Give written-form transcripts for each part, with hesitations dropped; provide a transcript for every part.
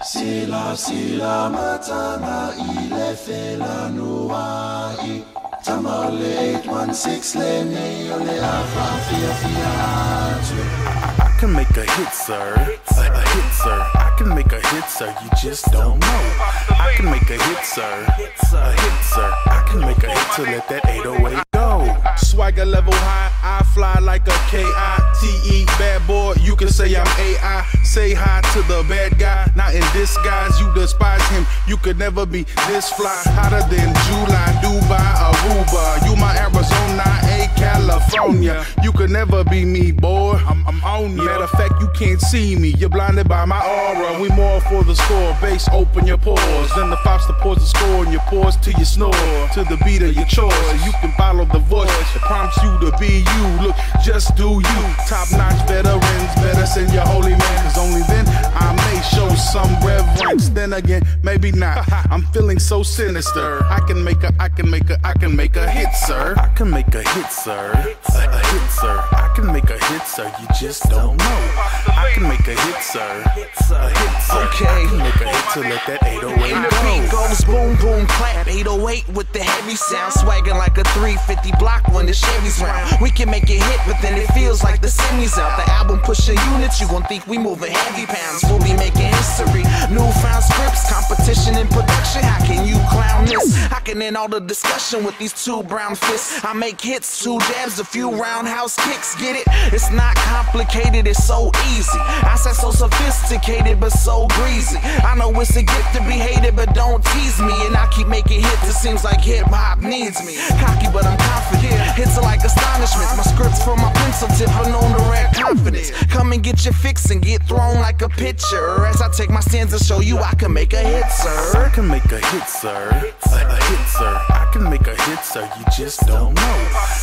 Sila matana ile fela nuai Tamale 816 lene ole afa fiatu. I can make a hit, sir. A hit, sir. I can make a hit, sir. You just don't know. I can make a hit, sir. A hit, sir. I can make a hit to let that 808 go. Swagger level high, I fly like a K-I-T-E. Bad boy, you can say I'm AI. Say hi to the bad guy, not in disguise. You despise him, you could never be this fly. Hotter than July, Dubai, Aruba. You my Arizona, a California. You could never be me, boy. I'm on you. Matter of fact, you can't see me. You're blinded by my aura. We more for the score. Bass, open your pores. Then the Foster pours the score in your pores till you snore. To the beat of your choice. You can follow the voice. It prompts you to be you. Look, just do you. Top notch veterans. Better send your holy man. Cause only then I may show some reverence. Then again, maybe not. I'm feeling so sinister. I can make a hit, sir. I can make a hit, sir. A hit, sir. I can make a hit, sir. You just don't know. I can make a hit, sir. A hit, sir. Okay. I can make a hit to let that 808 And the go. beat goes boom, boom, clap. 808 with the heavy sound, swagging like a 350 block when the Chevy's round. We can make it hit, but then it feels like the semis out. The album pushing units, you gon' think we moving heavy pounds. We'll be making history, newfound scripts, competition in production. How can you clown this? I can end all the discussion with these two brown fists. I make hits, 2 jabs, a few roundhouse kicks. Get it? It's not complicated, it's so easy. I said so sophisticated, but so greasy. I know it's a gift to be hated, but don't tease me. And I keep making hits, it seems like hip-hop needs me. Cocky, but I'm confident. Hits are like astonishments. My scripts from my pencil tip are known to rare confidence. Come and get your fix and get thrown like a pitcher. As I take my stands and show you I can make a hit, sir. I can make a hit, sir. A hit, sir. I can make a hit, sir. You just don't know.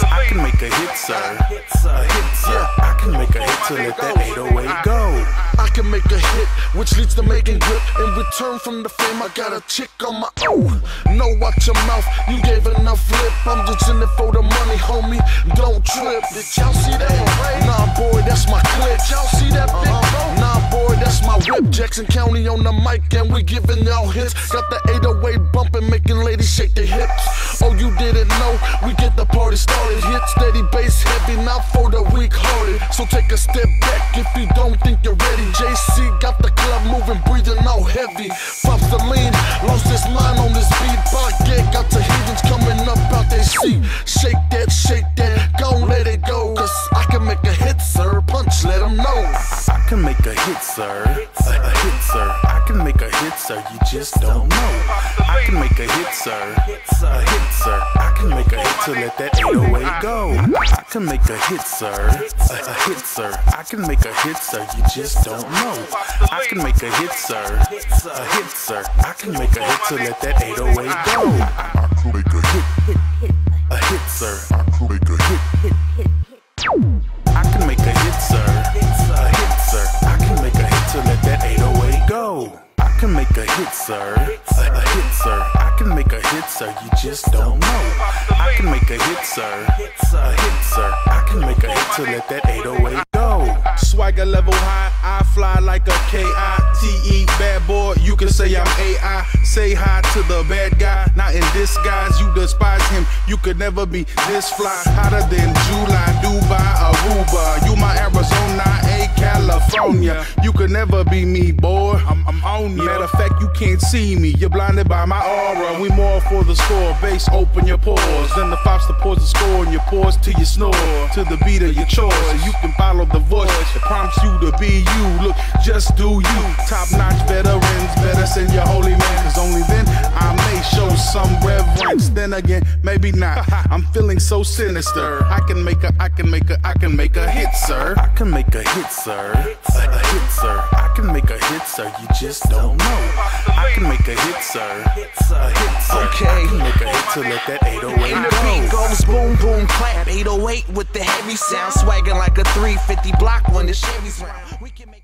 I can make a hit, sir. A hit, sir. I can make a hit to let that 808 go. I can make a hit, which leads to making grip. In return from the fame, I got a chick on my own. No, watch your mouth, you gave enough lip. I'm just in it for the money, homie, don't trip. Did y'all see that? Nah, boy, that's my clip. Y'all see that big boat? Nah, boy, that's my whip. Jackson County on the mic, and we giving y'all hits. Got the 808 bumping, making ladies shake their hips. Oh, you didn't know? We get the party started. Hit steady, bass heavy, not for the weak-hearted. So take a step back if you don't think you're ready. JC got the club moving, breathing all heavy. Pops the lean, lost his mind on this beat. Baguette got the heathens coming up out they seat. Shake that, gon' let it go. Cause I can make a hit, sir. Punch, let them know. I can make a hit, sir. A hit, sir. I can make a hit, sir. You just don't know. I can make a hit, sir. A hit, sir. I can make a hit to let that 808 go. I can make a hit, sir. A hit, sir. I can make a hit, sir. You just don't know. I can make a hit, sir. A hit, sir. I can make a hit to let that 808 go. I can make a hit. A hit, sir. I can make a hit. I can make a hit, sir. A hit, sir. I can make a hit to let that 808 go. I can make a hit, sir. A hit, sir. I can make a hit, sir. You just don't know. I can make a hit, sir. A hit, sir. I can make a hit to let that 808 go. Swagger level high, I fly like a K-I-T-E. Bad boy, you can say I'm AI. Say hi to the bad guy, not in disguise. You despise him, you could never be this fly. Hotter than July, Dubai, Aruba. You my Arizona, a California. You could never be me, boy. I'm on you. Matter of fact, you can't see me. You're blinded by my aura. We more for the score. Bass, open your pores. Then the Foster pours the score in your pores till you snore. To the beat of your choice. You can follow the voice. It prompts you to be you. Look, just do you. Top notch veterans. Better send your holy man. Cause only then I may show some reverence. Then again, maybe not. I'm feeling so sinister. I can make a hit, sir. I can make a hit, sir. A hit, sir. I can make a hit, sir. You just don't know. I can make a hit, sir. A hit, sir. Okay. I can make a hit to let that 808 And the go. beat goes boom, boom, clap. 808 with the heavy sound, swagging like a 350 block when the Chevy's round. We can make